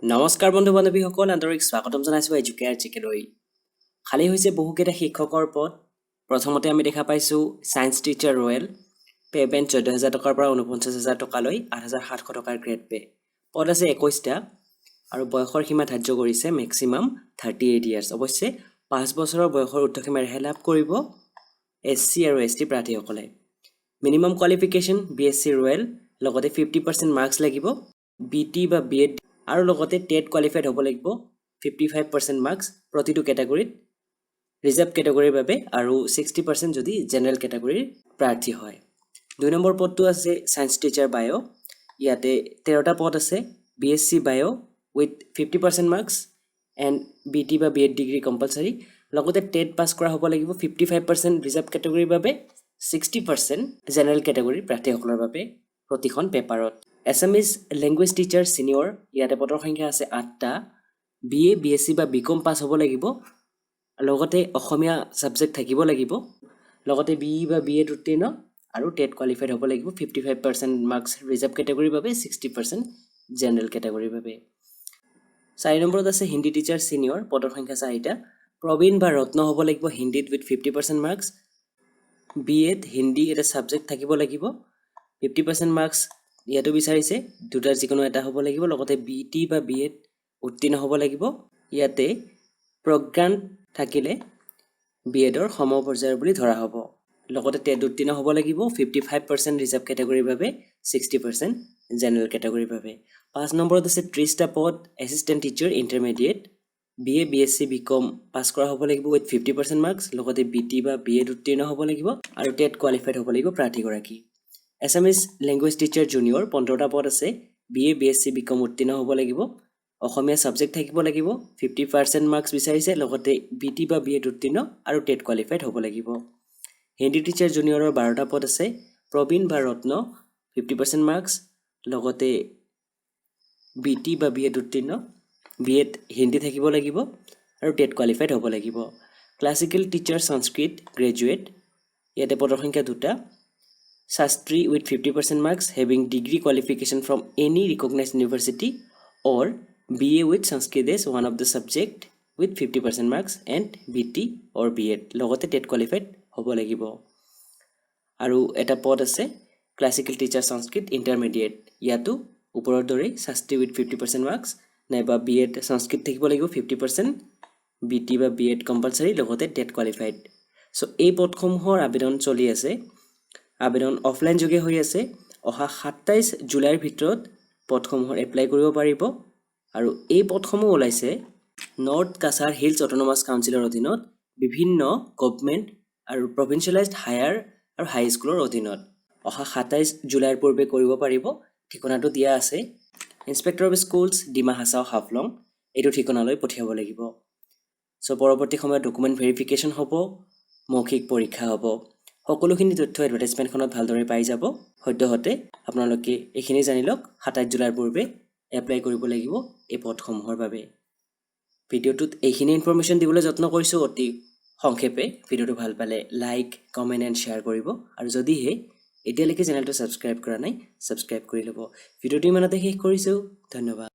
নমস্কাৰ বন্ধু বান্ধৱীসকল, আন্তৰিক স্বাগতম জনাইছোঁ এডুকেয়াৰ চিকেলৈ। খালী হৈছে বহুকেইটা শিক্ষকৰ পদ। প্ৰথমতে আমি দেখা পাইছোঁ ছায়েন্স টিচাৰ ৰয়েল, পে'মেণ্ট 14,000 টকাৰ পৰা 49,000 টকালৈ 8,700 টকাৰ গ্ৰেড পে'। পদ আছে 21টা আৰু বয়সৰ সীমা ধাৰ্য কৰিছে মেক্সিমাম 38 ইয়াৰ্ছ। অৱশ্যে 5 বছৰৰ বয়সৰ উৰ্ধসীমাৰেহে লাভ কৰিব SC আৰু ST প্ৰাৰ্থীসকলে। মিনিমাম কোৱালিফিকেশ্যন BSc ৰয়েল, লগতে 50% মাৰ্কছ লাগিব, BT বা BEd আৰু লগতে টেট কোৱালিফাইড হ'ব লাগিব 55% মাৰ্কছ প্ৰতিটো কেটাগৰীত, ৰিজাৰ্ভ কেটাগৰীৰ বাবে আৰু 60% যদি জেনেৰেল কেটাগৰীৰ প্ৰাৰ্থী হয়। 2 নম্বৰ পদটো আছে ছায়েন্স টিচাৰ বায়'। ইয়াতে 13টা পদ আছে। BSc বায়' উইথ 50% মাৰ্কছ এণ্ড BT বা BEd ডিগ্ৰী কম্পালচাৰী, লগতে টেট পাছ কৰা হ'ব লাগিব 55% ৰিজাৰ্ভ কেটাগৰীৰ বাবে, 60% জেনেৰেল কেটাগৰীৰ প্ৰাৰ্থীসকলৰ বাবে প্ৰতিখন পেপাৰত। এছামিজ লেংগুৱেজ টিচাৰ ছিনিয়ৰ, ইয়াতে পদৰ সংখ্যা আছে 8টা। BA BSc বা BCom পাছ হ'ব লাগিব, লগতে অসমীয়া ছাবজেক্ট থাকিব লাগিব, লগতে BE বা BEd উত্তীৰ্ণ আৰু টেট কোৱালিফাইড হ'ব লাগিব 55% মাৰ্কছ ৰিজাৰ্ভ কেটাগৰীৰ বাবে, 60% জেনেৰেল কেটাগৰীৰ বাবে। 4 নম্বৰত আছে হিন্দী টিচাৰ ছিনিয়ৰ, পদৰ সংখ্যা 4টা। প্ৰবীণ বা ৰত্ন হ'ব লাগিব হিন্দীত উইথ 50% মাৰ্কছ, BEd হিন্দী এটা ছাবজেক্ট থাকিব লাগিব, 50% মাৰ্কছ ইয়াতো বিচাৰিছে, দুটাৰ যিকোনো এটা হ'ব লাগিব, লগতে BT বা BEd উত্তীৰ্ণ হ'ব লাগিব। ইয়াতে প্ৰজ্ঞান থাকিলে BEdৰ সমপৰ্যায়ৰ বুলি ধৰা হ'ব, লগতে টেট উত্তীৰ্ণ হ'ব লাগিব 55% ৰিজাৰ্ভ কেটাগৰীৰ বাবে, 60% জেনেৰেল কেটাগৰীৰ বাবে। 5 নম্বৰত আছে 30টা পদ assistant teacher intermediate, BA BSc BCom পাছ কৰা হ'ব লাগিব উইথ 50% মাৰ্কছ, লগতে BT বা BEd উত্তীৰ্ণ হ'ব লাগিব আৰু টেট কোৱালিফাইড হ'ব লাগিব প্ৰাৰ্থীগৰাকী। এছামিজ লেংগুৱেজ টিচাৰ জুনিয়ৰ 15টা পদ আছে। BA BSc BCom উত্তীৰ্ণ হ'ব লাগিব, অসমীয়া ছাবজেক্ট থাকিব লাগিব, 50% মাৰ্কছ বিচাৰিছে, লগতে BT বা BEd উত্তীৰ্ণ আৰু টেট কোৱালিফাইড হ'ব লাগিব। হিন্দী টিচাৰ জুনিয়ৰৰ 12টা পদ আছে। প্ৰবীণ বা ৰত্ন 50% মাৰ্কছ, লগতে BT বা BEd উত্তীৰ্ণ, BEd হিন্দী থাকিব লাগিব আৰু টেট কোৱালিফাইড হ'ব লাগিব। ক্লাছিকেল টিচাৰ সংস্কৃত গ্ৰেজুৱেট, ইয়াতে পদৰ সংখ্যা 2টা। Shastri with 50% marks having degree qualification from any recognized university or BA with Sanskrit as one of the subject with 50% marks and BT or BEd লগতে টেট কোৱালিফাইড হ'ব লাগিব। আৰু এটা পদ আছে ক্লাছিকেল টিচাৰ সংস্কৃত ইণ্টাৰমিডিয়েট, ইয়াতো ওপৰৰ দৰেই শাস্ত্ৰী with 50% marks নাইবা BEd সংস্কৃত থাকিব লাগিব 50%, BT বা BEd কম্পালচাৰী, লগতে টেট কোৱালিফাইড। চ' এই পদসমূহৰ আবেদন চলি আছে। আবেদন অফলাইন যোগে হৈ আছে। অহা 27 জুলাইৰ ভিতৰত পদসমূহৰ এপ্লাই কৰিব পাৰিব আৰু এই পদসমূহ ওলাইছে নৰ্থ কাছাৰ হিলছ অট'নমাছ কাউন্সিলৰ অধীনত বিভিন্ন গভৰ্ণমেণ্ট আৰু প্ৰভিঞ্চিয়েলাইজড হায়াৰ আৰু হাই স্কুলৰ অধীনত। অহা 27 জুলাইৰ পূৰ্বে কৰিব পাৰিব। ঠিকনাটো দিয়া আছে inspector of schools, Dima Hasao Haflong, এইটো ঠিকনালৈ পঠিয়াব লাগিব। চ' পৰৱৰ্তী সময়ত ডকুমেণ্ট ভেৰিফিকেশ্যন হ'ব, মৌখিক পৰীক্ষা হ'ব। সকলোখিনি তথ্য এডভাৰটাইজমেণ্টখনত ভালদৰে পাই যাব। সদ্যহতে আপোনালোকে এইখিনি জানি লওক 27 জুলাইৰ পূৰ্বে এপ্লাই কৰিব লাগিব এই পদসমূহৰ বাবে। ভিডিঅ'টোত এইখিনি ইনফৰমেশ্যন দিবলৈ যত্ন কৰিছোঁ অতি সংক্ষেপে। ভিডিঅ'টো ভাল পালে লাইক, কমেণ্ট এণ্ড শ্বেয়াৰ কৰিব আৰু যদিহে এতিয়ালৈকে চেনেলটো ছাবস্ক্ৰাইব কৰা নাই ছাবস্ক্ৰাইব কৰি ল'ব। ভিডিঅ'টো ইমানতে শেষ কৰিছোঁ। ধন্যবাদ।